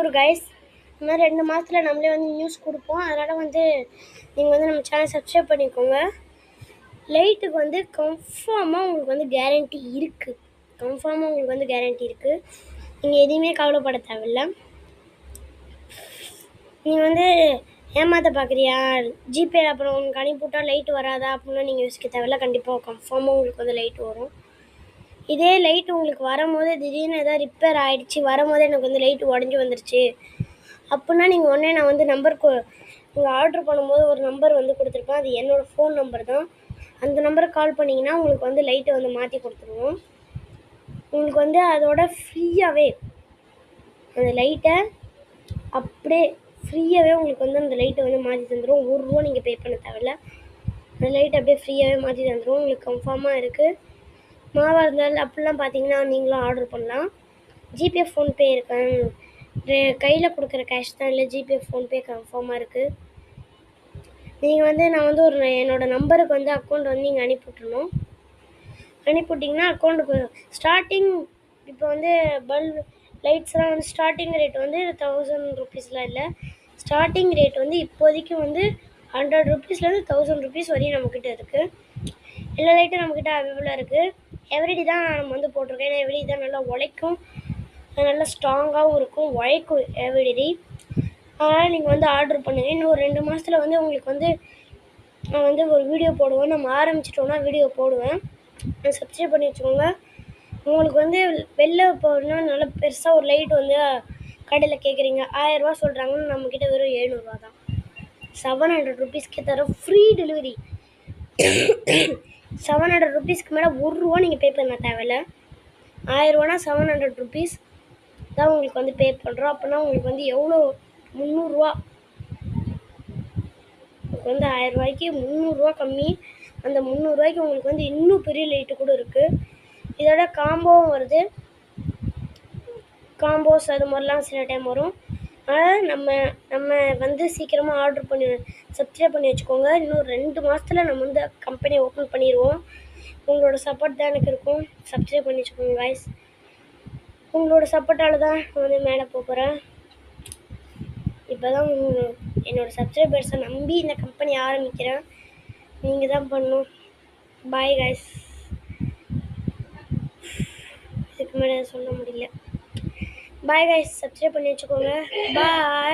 Sure guys. இந்த மாதிரி 2 மாதத்தில் நம்மளே வந்து நியூஸ் கொடுப்போம். அதனால் வந்து நீங்கள் வந்து நம்ம சேனல் சப்ஸ்கிரைப் பண்ணிக்கோங்க. லைட்டுக்கு வந்து கன்ஃபார்மாக உங்களுக்கு வந்து கேரண்டி இருக்குது. நீங்கள் எதையுமே கவலைப்பட தேவையில்ல. நீங்கள் வந்து ஏமாற்ற பார்க்குறியா, ஜிபேயில் அப்புறம் உங்களுக்கு அனுப்பிவிட்டால் லைட் வராதா அப்படின்னா நீங்கள் யோசிக்க தேவையில்ல. கண்டிப்பாக கன்ஃபார்மாக உங்களுக்கு வந்து லைட் வரும். இதே லைட் உங்களுக்கு வரும்போது திடீர்னு எதாவது ரிப்பேர் ஆகிடுச்சி, வரும்போது எனக்கு வந்து லைட்டு உடஞ்சி வந்துருச்சு அப்படின்னா நீங்கள் உடனே நான் வந்து நீங்கள் ஆர்ட்ரு பண்ணும்போது ஒரு நம்பர் வந்து கொடுத்துருப்பேன். அது என்னோடய ஃபோன் நம்பர் தான். அந்த நம்பருக்கு கால் பண்ணிங்கன்னா உங்களுக்கு வந்து லைட்டை வந்து மாற்றி கொடுத்துருவோம். உங்களுக்கு வந்து அதோட ஃப்ரீயாகவே அந்த லைட்டை அப்படியே ஃப்ரீயாகவே உங்களுக்கு வந்து அந்த லைட்டை வந்து மாற்றி தந்துடும். ₹1 நீங்கள் பே பண்ண தேவையில்ல. அந்த லைட்டை அப்படியே ஃப்ரீயாகவே மாற்றி தந்துடும். உங்களுக்கு கன்ஃபார்மாக இருக்குது. மாவாக இருந்தாலும் அப்படிலாம் பார்த்தீங்கன்னா நீங்களும் ஆர்டர் பண்ணலாம். ஜிபே, ஃபோன்பே இருக்கேன். கையில் கொடுக்குற கேஷ் தான் இல்லை, ஜிபே, ஃபோன்பே கன்ஃபார்மாக இருக்குது. நீங்கள் வந்து நான் வந்து என்னோடய நம்பருக்கு வந்து அக்கௌண்ட் வந்து நீங்கள் அனுப்பிவிட்றணும். அனுப்பிவிட்டிங்கன்னா அக்கௌண்ட்டுக்கு ஸ்டார்டிங் இப்போ வந்து பல்ப் லைட்ஸ்லாம் வந்து ஸ்டார்டிங் ரேட் வந்து ₹1000 இல்லை. ஸ்டார்டிங் ரேட் வந்து இப்போதைக்கு வந்து ₹100 ₹1000 வரையும் நம்மக்கிட்ட இருக்குது. எல்லா லைட்டும் நம்மக்கிட்ட அவைலபிளாக இருக்குது. எவ்ரிடி தான் நம்ம வந்து போட்டிருக்கோம். ஏன்னா எவ்ரிடி தான் நல்லா உழைக்கும், நல்லா ஸ்ட்ராங்காகவும் இருக்கும், உழைக்கும் எவ்ரிடி. அதனால் நீங்கள் வந்து ஆர்டர் பண்ணுங்கள். இன்னும் ஒரு 2 மாதத்தில் வந்து உங்களுக்கு வந்து நான் வந்து ஒரு வீடியோ போடுவேன். நம்ம ஆரம்பிச்சிட்டோன்னா வீடியோ போடுவேன். சப்ஸ்கிரைப் பண்ணி வச்சுக்கோங்க. உங்களுக்கு வந்து வெளில போகணுன்னா நல்லா பெருசாக ஒரு லைட் வந்து கடையில் கேட்குறீங்க, ₹1000 சொல்கிறாங்கன்னு நம்மக்கிட்ட வெறும் ₹700 தான். ₹700 தர ஃப்ரீ டெலிவரி. ₹700 மேலே ₹1 நீங்கள் பே பண்ண தேவையில்ல. ₹1000 ₹700 தான் உங்களுக்கு வந்து பே பண்ணுறோம். அப்படின்னா உங்களுக்கு வந்து எவ்வளோ ₹300. உங்களுக்கு வந்து ₹1000 ₹300 கம்மி. அந்த ₹300 உங்களுக்கு வந்து இன்னும் பெரிய லைட்டு கூட இருக்குது. இதோட காம்போவும் வருது. காம்போஸ் அது மாதிரிலாம் சில டைம் வரும். அதனால் நம்ம வந்து சீக்கிரமாக ஆர்டர் பண்ணி சப்ஸ்கிரைப் பண்ணி வச்சுக்கோங்க. இன்னும் 2 மாதத்தில் நம்ம வந்து கம்பெனி ஓப்பன் பண்ணிடுவோம். உங்களோட சப்போர்ட் தான் எனக்கு இருக்கும். சப்ஸ்கிரைப் பண்ணி வச்சுக்கோங்க கைஸ். உங்களோட சப்போர்ட்டால் தான் நான் வந்து மேலே போகிறேன். இப்போ தான் என்னோடய சப்ஸ்கிரைபர்ஸை நம்பி இந்த கம்பெனி ஆரம்பிக்கிறேன். நீங்கள் தான் பண்ணணும். Bye guys. இதுக்கு மேலே சொல்ல முடியல. Bye guys. சப்ஸ்கிரைப் பண்ணி வச்சுக்கோங்க. பாய்.